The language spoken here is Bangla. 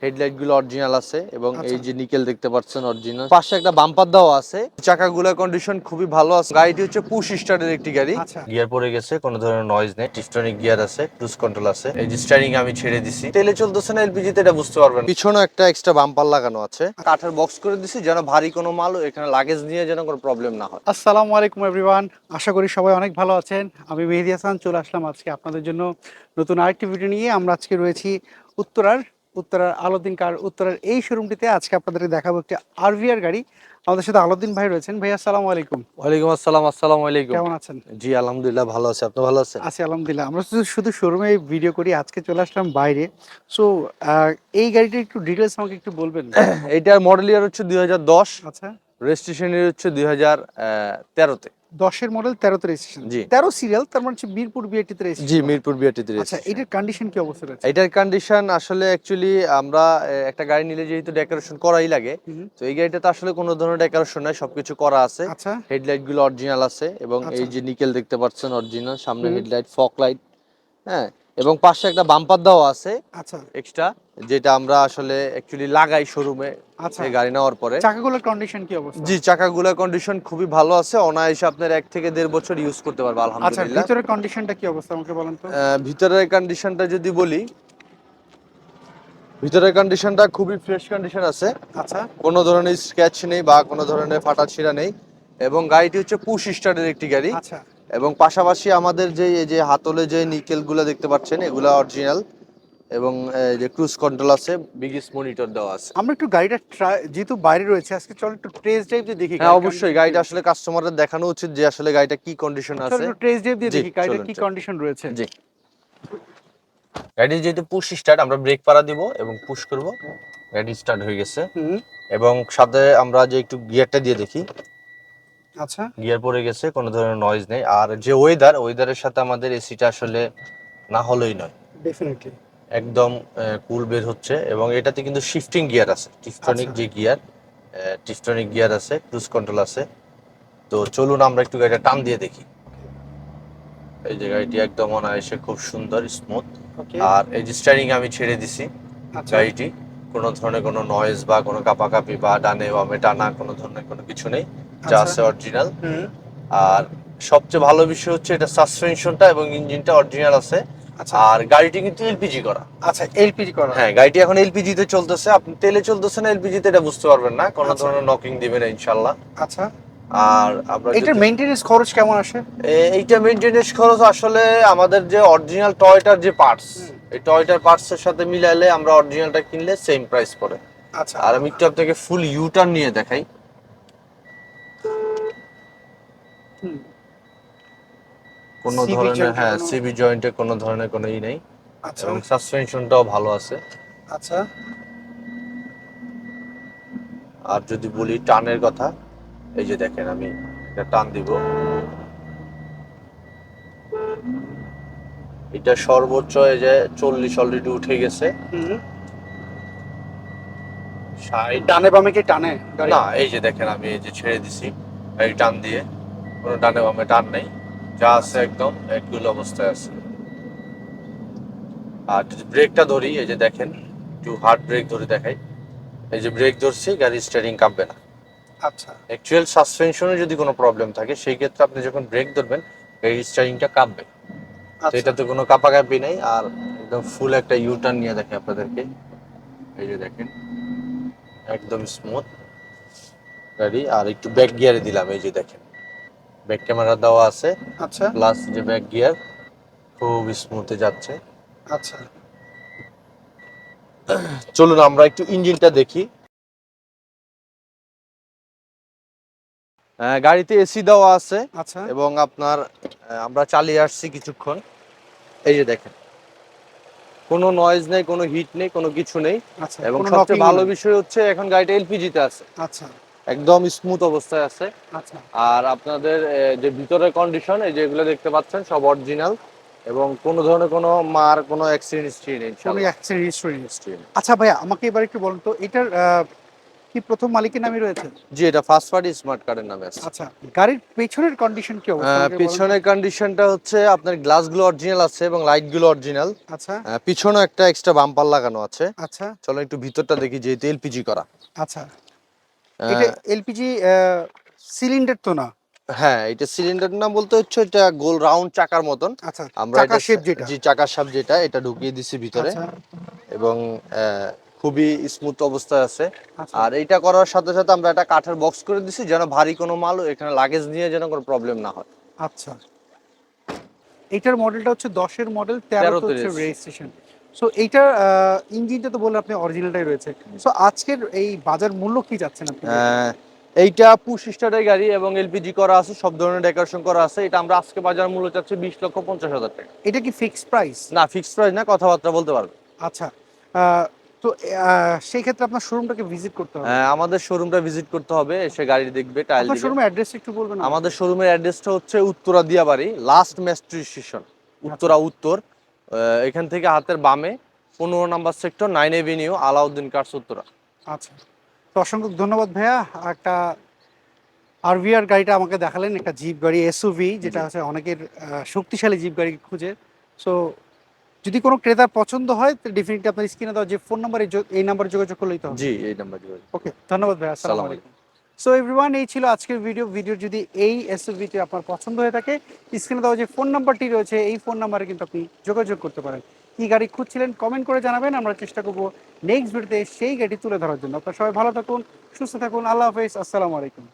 হেডলাইট গুলো অরিজিনাল আছে এবং এই যে নিকেল দেখতে পাচ্ছেন অরিজিনাল। পাশে একটা বাম্পার দেওয়া আছে। চাকাগুলোর কন্ডিশন খুবই ভালো আছে। গাড়িটি হচ্ছে পুশ স্টার্টের একটি গাড়ি। গিয়ার পড়ে গেছে, কোনো ধরনের নয়েজ নেই। টিস্টনিক গিয়ার আছে, ক্রুজ কন্ট্রোল আছে। এই যে স্টিয়ারিং আমি ছেড়ে দিছি। তেলে চলতেছে না এলপিজি তে এটা বুঝতে পারবেন। পিছনে একটা এক্সট্রা বাম্পার লাগানো আছে। কাঠের বক্স করে দিছি যেন ভারী কোনো মাল এখানে লাগেজ নিয়ে যেন কোনো প্রবলেম না হয়। আসসালামু আলাইকুম এভরিওয়ান, আশা করি সবাই অনেক ভালো আছেন। আমি মেহেদী হাসান চলে আসলাম আজকে আপনাদের জন্য নতুন আরেকটি ভিডিও নিয়ে। আমরা আজকে রয়েছি উত্তরার আলাউদ্দিন কার উত্তরার এই শোরুমটিতে। আজকে আপনাদের দেখাবো একটি আরভিআর গাড়ি। আমাদের সাথে আলাউদ্দিন ভাই রয়েছেন। ভাই আসসালামু আলাইকুম। ওয়ালাইকুম আসসালাম। আসসালামু আলাইকুম। কেমন আছেন? জি আলহামদুলিল্লাহ ভালো আছি, আপনি ভালো আছেন? আছি আলহামদুলিল্লাহ। আমরা শুধু শোরুমে ভিডিও করি, আজকে চলে আসলাম বাইরে। সো এই গাড়িটা একটু ডিটেলস আমাকে একটু বলবেন? এইটার মডেল ইয়ার হচ্ছে 2010, আচ্ছা, রেজিস্ট্রেশন ইয়ার হচ্ছে 2013-তে। 10-এর মডেল, 13-তে রেজিস্ট্রেশন, জি 13 সিরিয়াল, তার মানে হচ্ছে মিরপুর বিআরটিতে জি রেজিস্ট্রেশন। মিরপুর বিআরটিতে আচ্ছা, রেজিস্ট্রেশন। এটার কন্ডিশন কি অবস্থা রয়েছে? এটার কন্ডিশন আসলে অ্যাকচুয়ালি আমরা একটা গাড়ি নিলে যেহেতু ডেকোরেশন করাই লাগে, তো এই গাড়িটাতে আসলে কোনো ধরনের ডেকোরেশন নাই, সবকিছু করা আছে। আচ্ছা হেডলাইট গুলো অরিজিনাল আছে এবং এই আচ্ছা যে নিকেল দেখতে পাচ্ছেন অরিজিনাল, সামনে হুম হেডলাইট, ফগ লাইট, হ্যাঁ, এবং পাশে একটা বাম্পার দেওয়া আছে আচ্ছা এক্সট্রা, যেটা আমরা আসলে অ্যাকচুয়ালি লাগাই শোরুমে আচ্ছা। গাড়ি নেওয়ার পরে। চাকাগুলোর কন্ডিশন কি অবস্থা? জি চাকাগুলোর কন্ডিশন খুবই ভালো আছে, অনায়াসে আপনার 1 থেকে 1.5 বছর ইউজ করতে পারবে আচ্ছা, আলহামদুলিল্লাহ। ভিতরের কন্ডিশনটা কি অবস্থা আমাকে বলেন তো? ভিতরের কন্ডিশনটা যদি বলি, ভিতরের কন্ডিশনটা খুবই ফ্রেশ কন্ডিশন আছে, আচ্ছা কোনো ধরনের স্ক্র্যাচ নেই বা কোনো ধরনের ফাটা ছিঁড়া নেই। এবং গাড়িটি হচ্ছে পুশ স্টার্টের একটি গাড়ি। আচ্ছা এবং পাশাপাশি আমাদের যে এই যে হাতলে যে নিকেলগুলো দেখতে পাচ্ছেন এগুলো অরিজিনাল। এবং যে ক্রুজ কন্ট্রোল আছে, বিগেস্ট মনিটর দেওয়া আছে। আমরা একটু গাড়িটা যেহেতু বাইরে রয়েছে, আজকে চল একটু টেস্ট ড্রাইভ দিয়ে দেখি হ্যাঁ গাড়ির অবশ্যই, কন্ডিশন কি গাড়িটা রয়েছে। আসলে কাস্টমারদের দেখানো উচিত যে আসলে গাড়িটা কি কন্ডিশন চল আছে। একটু টেস্ট ড্রাইভ দিয়ে জি দেখি গাড়িটা চলুন কি চলুন। কন্ডিশন রয়েছে। জি গাড়ি যেহেতু পুশ স্টার্ট, আমরা ব্রেক পাড়া দিব এবং পুশ করব, গাড়ি স্টার্ট হয়ে গেছে। হুম এবং সাথে আমরা যে একটু গিয়ারটা দিয়ে দেখি, আচ্ছা গিয়ার পড়ে গেছে, কোনো ধরনের নয়েজ নেই। আর যে ওয়েদারের সাথে আমাদের এসিটা আসলে না হলেই নয়, ডেফিনেটলি। একদম কুল বের হচ্ছে। এবং এটাতে কিন্তু শিফটিং গিয়ার আছে, টিফটনিক আচ্ছা যে গিয়ার, টিফটনিক গিয়ার আছে, ক্রুজ কন্ট্রোল আছে। তো চলুন আমরা একটু গাড়িটা টান দিয়ে দেখি। এই যে গাড়িটি একদম অনায়াসে খুব সুন্দর স্মুথ। ওকে আর এই যে স্টিয়ারিং আমি ছেড়ে দিছি, আচ্ছা গাড়িটি কোনো ধরনের কোনো নয়েজ বা কোনো কাঁপাকাঁপি বা ডানে বামে টানা কোনো ধরনের কোনো কিছু নেই, যা আচ্ছা আছে অরিজিনাল। হুম আর সবচেয়ে ভালো বিষয় হচ্ছে এটা সাসপেনশনটা এবং ইঞ্জিনটা অরিজিনাল আছে। আচ্ছা আর গাড়িটি কিন্তু এলপিজি করা। আচ্ছা, এলপিজি করা। হ্যাঁ গাড়িটি এখন এলপিজি তে চলতেছে, আপনি তেলে চলতেছে না এলপিজি তে এটা বুঝতে পারবেন না, কোনো আচ্ছা ধরনের নকিং দিবে না ইনশাআল্লাহ। আচ্ছা, আর আমরা এটার যদি মেইনটেনেন্স খরচ কেমন আসে? এইটা মেইনটেনেন্স খরচ আসলে আমাদের যে অরিজিনাল টয়টার যে পার্টস, হুম এই টয়টার পার্টসের সাথে মিলাইলে আমরা অরিজিনালটা কিনলে সেম প্রাইস পড়ে। আচ্ছা আর আমি একটু আপনাকে ফুল ইউটার্ন নিয়ে দেখাই। হুম কোনো সিবি ধরনের, জয়েন্টের হ্যাঁ কোনো? সিবি জয়েন্টে কোনো ধরনের কোনো নেই। আচ্ছা এবং সাসপেনশনটাও ভালো আছে। আচ্ছা আর যদি বলি টানের কথা, এই যে দেখেন আমি একটা টান দিব, এটা সর্বোচ্চ এই যে 40 অলরেডি উঠে গেছে। হুম 60। ডানে বামে কি টানে গাড়ি? না এই যে দেখেন আমি এই যে ছেড়ে দিছি গাড়ি টান দিয়ে, কোনো ডানে বামে টান নেই, যা আছে একদম একগুলো অবস্থায় আছে। আর যদি ব্রেকটা ধরি, এই যে দেখেন একটু হার্ড ব্রেক ধরে দেখাই, এই যে ব্রেক ধরছি, গাড়ি স্টিয়ারিং কাঁপবে না। আচ্ছা অ্যাকচুয়াল সাসপেনশনে যদি কোনো প্রবলেম থাকে সেই ক্ষেত্রে আপনি যখন ব্রেক ধরবেন গাড়ির স্টিয়ারিংটা কাঁপবে। তো আচ্ছা এটাতে কোনো কাঁপাকাঁপি নেই। আর একদম ফুল একটা ইউটার্ন নিয়ে দেখে আপনাদেরকে, এই যে দেখেন একদম স্মুথ গাড়ি। আর একটু ব্যাক গিয়ারে দিলাম, এই যে দেখেন ব্যাক ক্যামেরা দেওয়া আছে, আচ্ছা প্লাস যে ব্যাক গিয়ার খুব স্মুথে যাচ্ছে। আচ্ছা চলুন আমরা একটু ইঞ্জিনটা দেখি। গাড়িতে এসি দেওয়া আছে আচ্ছা এবং আপনার আমরা চালিয়ে আসছি কিছুক্ষণ, এই যে দেখেন কোনো নয়েজ নেই, কোনো হিট নেই, কোনো কিছু নেই। আচ্ছা, এবং কোনো সবচেয়ে নকিংও ভালো নাই? বিষয় হচ্ছে এখন গাড়িটা এলপিজি তে আছে, আচ্ছা একদম স্মুথ অবস্থায় আছে। আচ্ছা, আর আপনাদের যে ভিতরের কন্ডিশন, এই যেগুলো দেখতে পাচ্ছেন সব অরিজিনাল এবং কোনো ধরনের কোনো মার কোনো অ্যাক্সিডেন্ট হিস্ট্রি নেই কোনো ইনশাআল্লাহ। অ্যাক্সিডেন্ট হিস্ট্রি নেই। হিস্ট্রি নেই। আচ্ছা ভাইয়া, আমাকে এবার একটু বলুন তো, এটার কি প্রথম মালিকের নামে রয়েছে? জি, এটা ফার্স্ট পার্টি স্মার্ট কার্ডের নামে আছে। আচ্ছা, গাড়ির পেছনের কন্ডিশন কি অবস্থা আমাকে বলেন তো? পিছনের কন্ডিশনটা হচ্ছে আপনার গ্লাসগুলো অরিজিনাল আছে এবং লাইটগুলো অরিজিনাল। আচ্ছা, পিছনে একটা এক্সট্রা বাম্পার লাগানো আছে। আচ্ছা, চলো একটু ভিতরটা দেখি, যেহেতু এলপিজি করা। আচ্ছা। এটা আহ, এলপিজি সিলিন্ডার তো না? হ্যাঁ, এটা সিলিন্ডার না, বলতে হচ্ছে এটা গোল রাউন্ড চাকার মতন। আচ্ছা, আমরা চাকা এটা শেপ যেটা? জি, চাকার সাপ যেটা, এটা ঢুকিয়ে দিছি ভিতরে আচ্ছা, এবং খুবই স্মুথ অবস্থায় আছে। আচ্ছা, আর এইটা করার সাথে সাথে আমরা একটা কাঠের বক্স করে দিছি, যেন ভারী কোনো মাল এখানে লাগেজ নিয়ে যেন কোনো প্রবলেম না হয়। আচ্ছা। এইটার মডেলটা হচ্ছে 10-এর মডেল, 13 হচ্ছে 13 রেজিস্ট্রেশন। সো এইটার ইঞ্জিনটা তো বললেন আপনি অরিজিনালটাই রয়েছে। সো আজকের এই বাজার মূল্য কি যাচ্ছেন আপনি? এইটা পুশ স্টার্টের গাড়ি এবং এলপিজি করা আছে, সব ধরনের ডেকোরেশন করা আছে। এটা আমরা আজকে বাজার মূল্য চাচ্ছি 20,50,000 টাকা। এটা কি ফিক্সড প্রাইস? না, ফিক্সড প্রাইস না, কথাবার্তা বলতে পারবে। আচ্ছা। তো সেই ক্ষেত্রে আপনার শোরুমটাকে ভিজিট করতে হবে। আমাদের শোরুমটা ভিজিট করতে হবে, এসে গাড়ি দেখবে, টাইল আপনার দিবে। শোরুমের অ্যাড্রেসটা একটু বলবেন আমাকে? আমাদের শোরুমের অ্যাড্রেসটা হচ্ছে Uttara Diabari, last metro station, Uttara উত্তর। এখান থেকে হাতের বামে 15 number sector, 9 avenue, Alauddin cars, Uttara. আচ্ছা। তো অসংখ্য ধন্যবাদ ভাইয়া। একটা আরভিআর গাড়িটা আমাকে দেখালেন, একটা জিপ গাড়ি এসইউভি, যেটা জি। হচ্ছে অনেকের শক্তিশালী জিপ গাড়ি খুঁজে। সো যদি কোনো ক্রেতার পছন্দ হয় তো ডেফিনিটলি আপনার স্ক্রিনে দেওয়া যে ফোন নাম্বারে এই নাম্বারে যোগাযোগ করলেই তো হবে। জি, এই নাম্বার। ওকে, ধন্যবাদ ভাই, আসসালামু সালাম আলাইকুম। আলাইকুম। সো এভরিওয়ান, এই ছিল আজকের ভিডিও যদি এই এসইউভিটি আপনার পছন্দ হয়ে থাকে, স্ক্রিনে দেওয়া যে ফোন নাম্বারটি রয়েছে এই ফোন নাম্বারে কিন্তু আপনি যোগাযোগ করতে পারেন। কি গাড়ি খুঁজছিলেন কমেন্ট করে জানাবেন, আমরা চেষ্টা করবো নেক্সট ভিডিওতে সেই গাড়ি তুলে ধরার জন্য। আপনারা সবাই ভালো থাকুন, সুস্থ থাকুন, আল্লাহ হাফেজ, আসসালামু আলাইকুম।